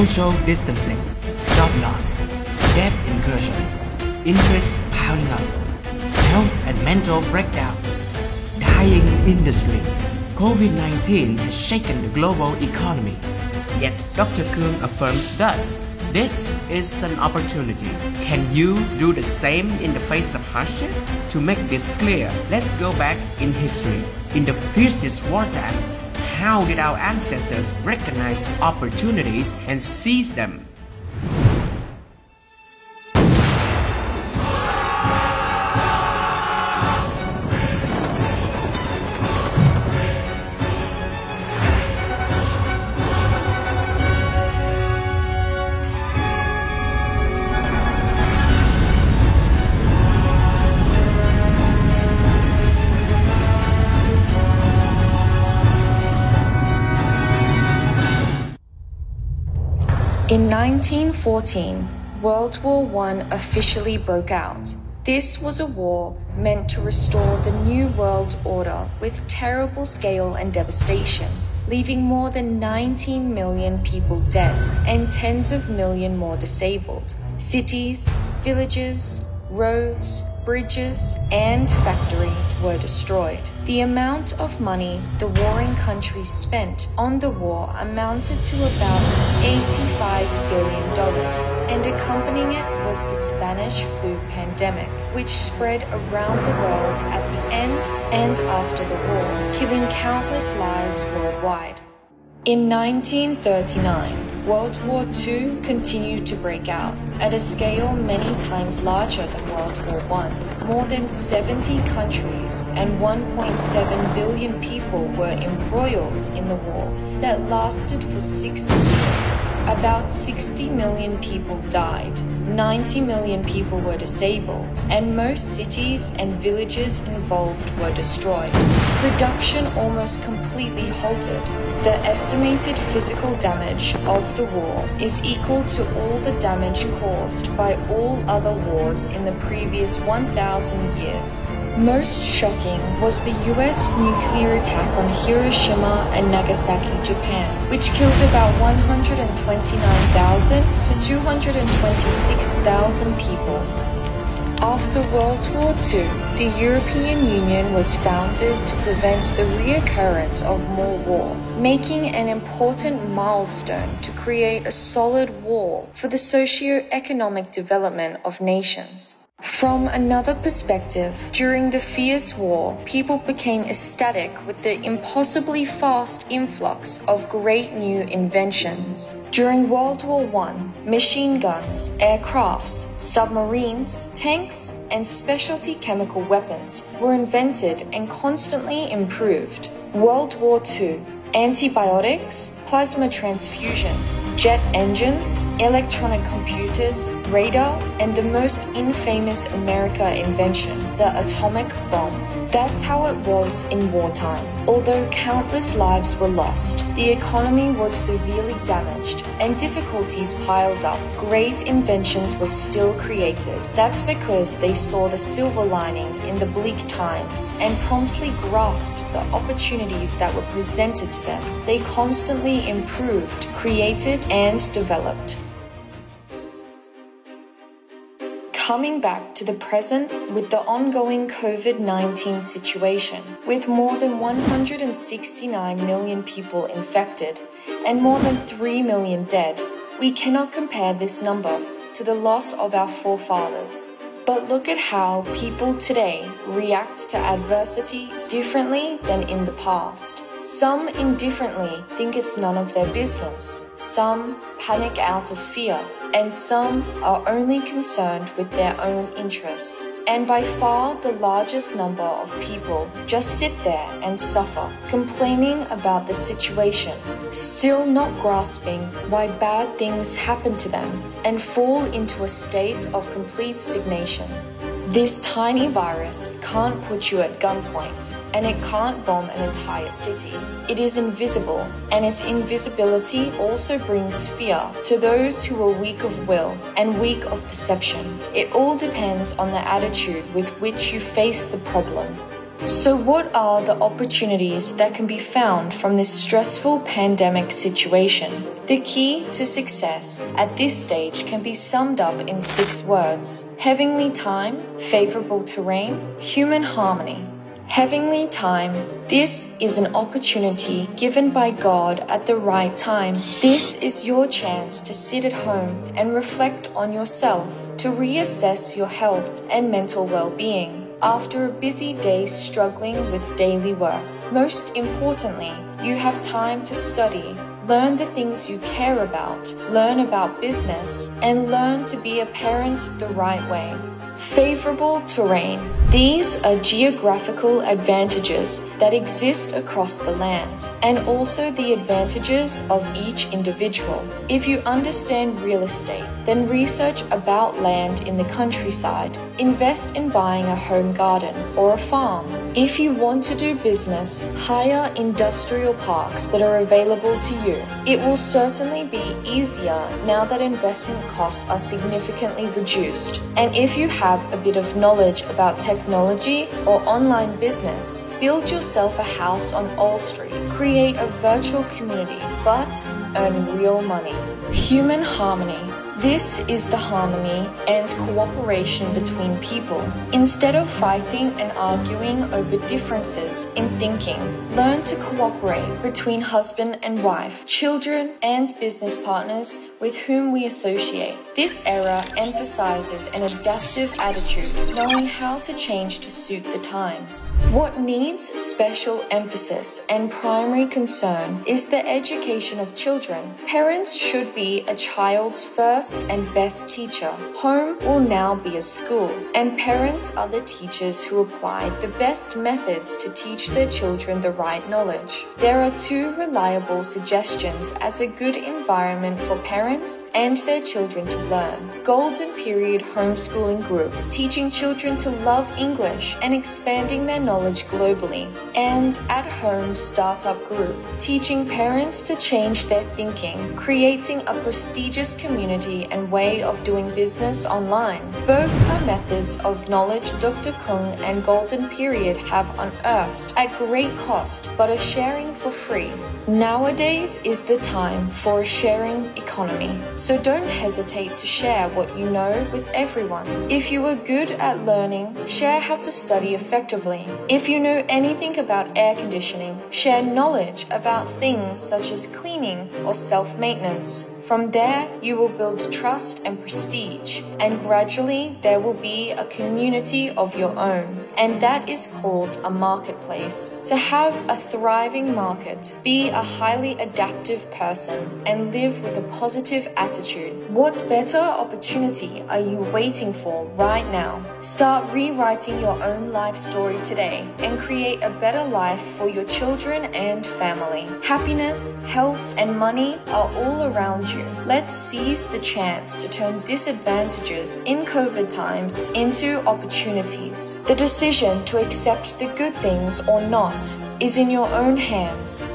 social distancing, job loss, debt incursion, interest piling up, health and mental breakdowns, dying industries. COVID-19 has shaken the global economy. Yet Dr. Cương affirms thus, this is an opportunity. Can you do the same in the face of hardship? To make this clear, let's go back in history. In the fiercest wartime, how did our ancestors recognize opportunities and seize them? In 1914, World War I officially broke out. This was a war meant to restore the New World Order with terrible scale and devastation, leaving more than 19 million people dead and tens of millions more disabled. Cities, villages, roads, bridges, and factories were destroyed. The amount of money the warring countries spent on the war amounted to about $85 billion, and accompanying it was the Spanish flu pandemic, which spread around the world at the end and after the war, killing countless lives worldwide. In 1939, World War II continued to break out at a scale many times larger than World War I. More than 70 countries and 1.7 billion people were embroiled in the war that lasted for 60 years. About 60 million people died, 90 million people were disabled, and most cities and villages involved were destroyed. Production almost completely halted. The estimated physical damage of the war is equal to all the damage caused by all other wars in the previous 1,000 years. Most shocking was the US nuclear attack on Hiroshima and Nagasaki, Japan, which killed about 129,000 to 226,000 people. After World War II, the European Union was founded to prevent the reoccurrence of more war, making an important milestone to create a solid wall for the socio-economic development of nations. From another perspective, during the fierce war, people became ecstatic with the impossibly fast influx of great new inventions. During World War I, machine guns, aircrafts, submarines, tanks, and specialty chemical weapons were invented and constantly improved. World War II, antibiotics, plasma transfusions, jet engines, electronic computers, radar, and the most infamous American invention, the atomic bomb. That's how it was in wartime. Although countless lives were lost, the economy was severely damaged, and difficulties piled up, great inventions were still created. That's because they saw the silver lining in the bleak times and promptly grasped the opportunities that were presented to them. They constantly improved, created, and developed. Coming back to the present with the ongoing COVID-19 situation, with more than 169 million people infected and more than 3 million dead, we cannot compare this number to the loss of our forefathers. But look at how people today react to adversity differently than in the past. Some indifferently think it's none of their business. Some panic out of fear, and some are only concerned with their own interests. And by far the largest number of people just sit there and suffer, complaining about the situation, still not grasping why bad things happen to them, and fall into a state of complete stagnation. This tiny virus can't put you at gunpoint, and it can't bomb an entire city. It is invisible, and its invisibility also brings fear to those who are weak of will and weak of perception. It all depends on the attitude with which you face the problem. So what are the opportunities that can be found from this stressful pandemic situation? The key to success at this stage can be summed up in 6 words: heavenly time, favorable terrain, human harmony. Heavenly time. This is an opportunity given by God at the right time. This is your chance to sit at home and reflect on yourself, to reassess your health and mental well-being after a busy day struggling with daily work. Most importantly, you have time to study, learn the things you care about, learn about business, and learn to be a parent the right way. Favorable terrain. These are geographical advantages that exist across the land, and also the advantages of each individual. If you understand real estate, then research about land in the countryside. Invest in buying a home garden or a farm. If you want to do business, hire industrial parks that are available to you. It will certainly be easier now that investment costs are significantly reduced. And if you have a bit of knowledge about technology or online business, build yourself a house on All Street, create a virtual community, but earn real money. Human harmony. This is the harmony and cooperation between people. Instead of fighting and arguing over differences in thinking, learn to cooperate between husband and wife, children, and business partners with whom we associate. This era emphasizes an adaptive attitude, knowing how to change to suit the times. What needs special emphasis and primary concern is the education of children. Parents should be a child's first and best teacher. Home will now be a school, and parents are the teachers who apply the best methods to teach their children the right knowledge. There are 2 reliable suggestions as a good environment for parents and their children to learn. Golden Period Homeschooling Group, teaching children to love English and expanding their knowledge globally. And At Home Startup Group, teaching parents to change their thinking, creating a prestigious community and way of doing business online. Both are methods of knowledge Dr. Cương and Golden Period have unearthed at great cost, but are sharing for free. Nowadays is the time for a sharing economy, so don't hesitate to share what you know with everyone. If you are good at learning, share how to study effectively. If you know anything about air conditioning, share knowledge about things such as cleaning or self-maintenance. From there, you will build trust and prestige, and gradually there will be a community of your own, and that is called a marketplace. To have a thriving market, be a highly adaptive person, and live with a positive attitude. What better opportunity are you waiting for right now? Start rewriting your own life story today and create a better life for your children and family. Happiness, health, and money are all around you. Let's seize the chance to turn disadvantages in COVID times into opportunities. The decision to accept the good things or not is in your own hands.